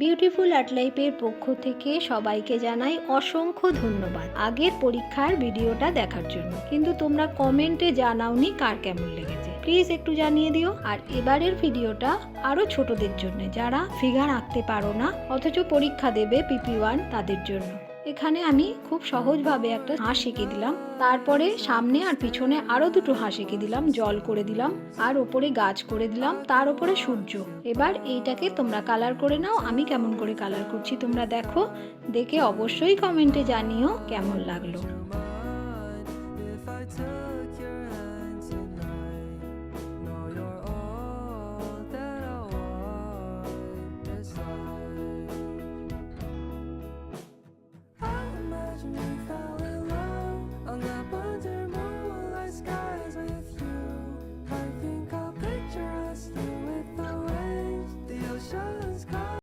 Beautiful art লাইফের পক্ষ থেকে সবাইকে জানাই অসংখ্য ধন্যবাদ আগের পরীক্ষার ভিডিওটা দেখার জন্য। কিন্তু তোমরা কমেন্টে জানাওনি কার কেমন লেগেছে, প্লিজ একটু জানিয়ে দিও। আর এবারের ভিডিওটা আরো ছোটদের জন্য, যারা ফিগার আঁকতে পারো না অথচ পরীক্ষা দেবে PP1 তাদের জন্য। এখানে আমি খুব সহজভাবে একটা হাঁস এঁকে দিলাম, তারপরে সামনে আর পিছনে আরো দুটো হাঁস এঁকে দিলাম, জল করে দিলাম, আর ওপরে গাছ করে দিলাম, তার ওপরে সূর্য। এবার এইটাকে তোমরা কালার করে নাও। আমি কেমন করে কালার করছি তোমরা দেখো, দেখে অবশ্যই কমেন্টে জানিও কেমন লাগলো। Imagine if